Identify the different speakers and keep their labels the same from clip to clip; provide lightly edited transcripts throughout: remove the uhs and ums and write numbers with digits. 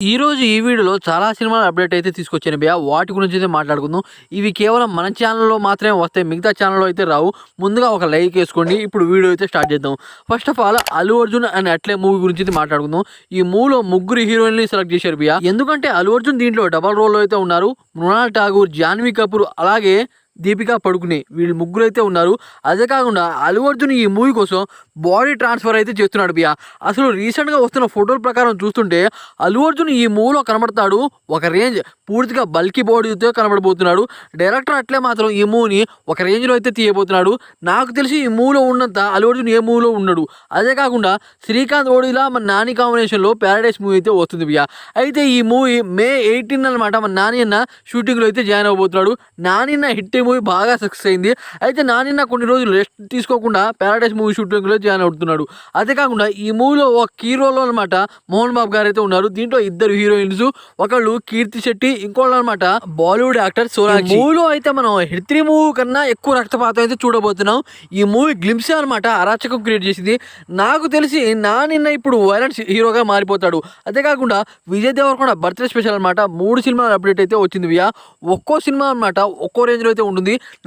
Speaker 1: ఈ రోజు ఈ వీడియోలో చాలా సినిమాల అప్డేట్ అయితే తీసుకొచ్చాను భయ్యా. వాటి గురించి అయితే మాట్లాడుకుందాం. ఇవి కేవలం మన ఛానల్లో మాత్రమే వస్తాయి, మిగతా ఛానల్లో అయితే రావు. ముందుగా ఒక లైక్ వేసుకోండి. ఇప్పుడు వీడియో అయితే స్టార్ట్ చేద్దాం. First of all Allu Arjun and అట్లే మూవీ గురించి అయితే మాట్లాడుకుందాం. ఈ మూవీలో ముగ్గురు హీరోయిన్ని సెలెక్ట్ చేశారు భయ్యా. ఎందుకంటే అల్లు అర్జున్ దీంట్లో డబల్ రోల్లో అయితే ఉన్నారు. మృణాల్ ఠాగూర్, జాన్వీ కపూర్, అలాగే దీపికా పడుకునే వీళ్ళు ముగ్గురు అయితే ఉన్నారు. అదే కాకుండా అల్లు అర్జున్ ఈ మూవీ కోసం బాడీ ట్రాన్స్ఫర్ అయితే చేస్తున్నాడు బియా. అసలు రీసెంట్గా వస్తున్న ఫోటోల ప్రకారం చూస్తుంటే అల్లు అర్జున్ ఈ మూవీలో కనబడతాడు ఒక రేంజ్ పూర్తిగా బల్కీ బాడీతో కనబడబోతున్నాడు. డైరెక్టర్ అట్లే మాత్రం ఈ మూవీని ఒక రేంజ్లో అయితే తీయబోతున్నాడు. నాకు తెలిసి ఈ మూవీలో ఉన్నంత అల్లు అర్జున్ ఏ మూవీలో ఉన్నాడు. అదే కాకుండా శ్రీకాంత్ ఓడిలా మన నాని కాంబినేషన్లో ప్యారడైస్ మూవీ అయితే వస్తుంది బియా. అయితే ఈ మూవీ May 18 అనమాట మన నాని అన్న షూటింగ్లో అయితే జాయిన్ అవ్వబోతున్నాడు. నాని అన్న హిట్ మూవీ బాగా సక్సెస్ అయింది. అయితే నాని అన్న కొన్ని రోజులు రెస్ట్ తీసుకోకుండా ప్యారడైస్ మూవీ షూటింగ్లో జాయిన్ అవుతున్నాడు. అదే కాకుండా ఈ మూవీలో ఒక కీ రోల్ అనమాట మోహన్ బాబు గారు అయితే ఉన్నారు. దీంట్లో ఇద్దరు హీరోయిన్స్, ఒకళ్ళు కీర్తి శెట్టి, ఇంకోళ్ళు అనమాట బాలీవుడ్ యాక్టర్ సోనాక్షి. మూవీలో అయితే మనం హిట్ మూవీ కన్నా ఎక్కువ రక్తపాతం అయితే చూడబోతున్నాం. ఈ మూవీ గ్లిమ్సే అనమాట అరాచకం క్రియేట్ చేసింది. నాకు తెలిసి నాని ఇప్పుడు వైలెన్స్ హీరోగా మారిపోతాడు. అదే కాకుండా విజయ్ దేవరకొండ బర్త్డే స్పెషల్ అనమాట 3 సినిమాల అప్డేట్ అయితే వచ్చింది భయ్యా. ఒక్కో సినిమా అనమాట ఒక్కో రేంజ్ లో అయితే ఉంటుంది.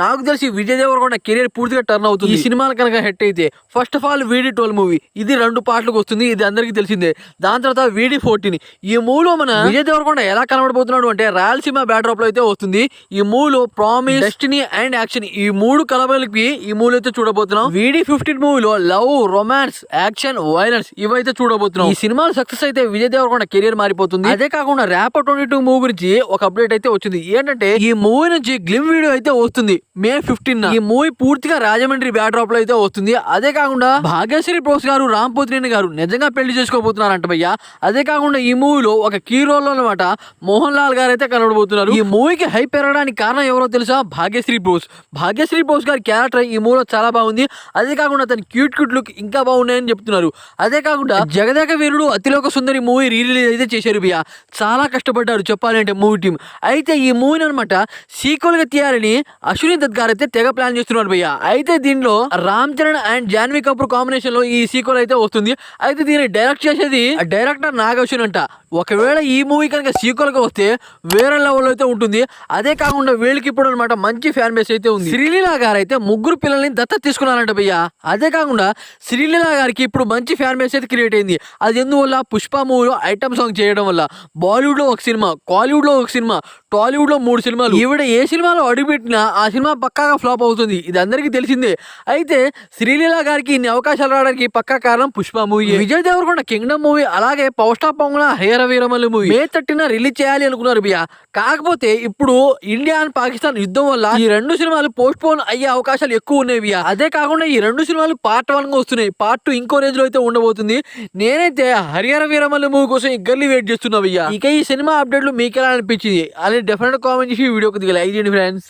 Speaker 1: నాకు తెలిసి విజయ్ దేవరకొండ కెరీర్ పూర్తిగా టర్న్ అవుతుంది ఈ సినిమాలు కనుక హిట్ అయితే. First of all VD12 movie, ఇది 2 పార్ట్లకు వస్తుంది, ఇది అందరికీ తెలిసిందే. దాని తర్వాత VD14. ఈ మూవీలో మన విజయ్ దేవరకొండ ఎలా కనబడబోతున్నాడు అంటే రాయలసీమ బ్యాక్డ్రాప్ లో అయితే వస్తుంది. ఈ మూవీలో ప్రామిస్, డెస్టినీ అండ్ యాక్షన్ ఈ 3 కలబలికి ఈ మూవీలో అయితే చూడబోతున్నాం. VD15 మూవీలో లవ్, రొమాన్స్, యాక్షన్, వైలెన్స్ ఇవైతే చూడబోతున్నాం. ఈ సినిమాలు సక్సెస్ అయితే విజయ్ దేవరకొండ కెరీర్ మారిపోతుంది. అదే కాకుండా ర్యాపర్ 22 మూవీ గురించి ఒక అప్డేట్ అయితే వచ్చింది. ఏంటంటే ఈ మూవీ నుంచి గ్లిమ్ వీడియో అయితే వస్తుంది May 15. ఈ మూవీ పూర్తిగా రాజమండ్రి బ్యాక్డ్రాప్ లో అయితే వస్తుంది. అదే కాకుండా భాగ్యశ్రీ బోస్ గారు, రామ్ పోతినేని గారు నిజంగా పెళ్లి చేసుకోబోతున్నారంట భయ్యా. అదే కాకుండా ఈ మూవీలో ఒక కీ రోల్ అనమాట మోహన్ లాల్ గారు అయితే కనబడబోతున్నారు. ఈ మూవీకి హైప్ పెరగడానికి కారణం ఎవరో తెలుసా? భాగ్యశ్రీ బోస్. భాగ్యశ్రీ బోస్ గారి క్యారెక్టర్ ఈ మూవీలో చాలా బాగుంది. అదే కాకుండా తన క్యూట్ లుక్ ఇంకా బాగున్నాయని చెప్తున్నారు. అదే కాకుండా జగదేక వీరుడు అతిలోక సుందరి మూవీ రిలీజ్ అయితే చేశారు భయ్యా. చాలా కష్టపడ్డారు చెప్పాలంటే మూవీ టీం. అయితే ఈ మూవీని అనమాట సీక్వెల్ గా తీయాలని అశ్విని దత్ గారు అయితే తెగ ప్లాన్ చేస్తున్నారు భయ్యా. అయితే దీనిలో రామ్ చరణ్ అండ్ జాన్వీ కపూర్ కాంబినేషన్ లో ఈ సీక్వెల్ అయితే వస్తుంది. అయితే దీన్ని డైరెక్ట్ చేసేది డైరెక్టర్ నాగశ్విన్ అంట. ఒకవేళ ఈ మూవీ కనుక సీక్వెల్ గా వస్తే వేరే లెవెల్ అయితే ఉంటుంది. అదే కాకుండా వీళ్ళకి ఇప్పుడు అనమాట మంచి ఫ్యాన్ బేస్ అయితే ఉంది. శ్రీలీల గారు అయితే 3 పిల్లల్ని దత్తత తీసుకున్నారంట భయ్యా. అదే కాకుండా శ్రీలీల గారికి ఇప్పుడు మంచి ఫ్యాన్ బేస్ అయితే క్రియేట్ అయింది. అది ఎందువల్ల? పుష్ప మూవీలో ఐటమ్ సాంగ్ చేయడం వల్ల. బాలీవుడ్ లో ఒక సినిమా, కాలీవుడ్ లో ఒక సినిమా, టాలీవుడ్ లో 3 సినిమాలు. ఈవిడ ఏ సినిమాలో అడుగుపెట్టినా ఆ సినిమా పక్కాగా ఫ్లాప్ అవుతుంది. ఇది అందరికీ తెలిసిందే. అయితే శ్రీలీల గారికి ఇన్ని అవకాశాలు రావడానికి పక్కా కారణం Pushpa movie. Vijay Deverakonda kingdom movie, అలాగే పవర్ స్టార్ పొంగన హేర వీరమల్లి మూవీ May 30 రిలీజ్ చేయాలి అనుకున్నారు బియా. కాకపోతే ఇప్పుడు ఇండియా అండ్ పాకిస్తాన్ యుద్ధం వల్ల ఈ 2 సినిమాలు పోస్ట్ పోన్ అయ్యే అవకాశాలు ఎక్కువ ఉన్నాయి బియా. అదే కాకుండా ఈ 2 సినిమాలు పార్ట్ 1 గా వస్తున్నాయి. పార్ట్ 2 ఇంకో రేంజ్ లో అయితే ఉండబోతుంది. నేనైతే హరిహర వీరమల్లి మూవీ కోసం ఇగ్గర్లీ వెయిట్ చేస్తున్నా బియ్యా. ఇక ఈ సినిమా అప్డేట్లు మీకు ఎలా అనిపించింది అని డెఫినెట్ కామెంట్ చేసి వీడియోకి దిగలే. ఫ్రెండ్స్.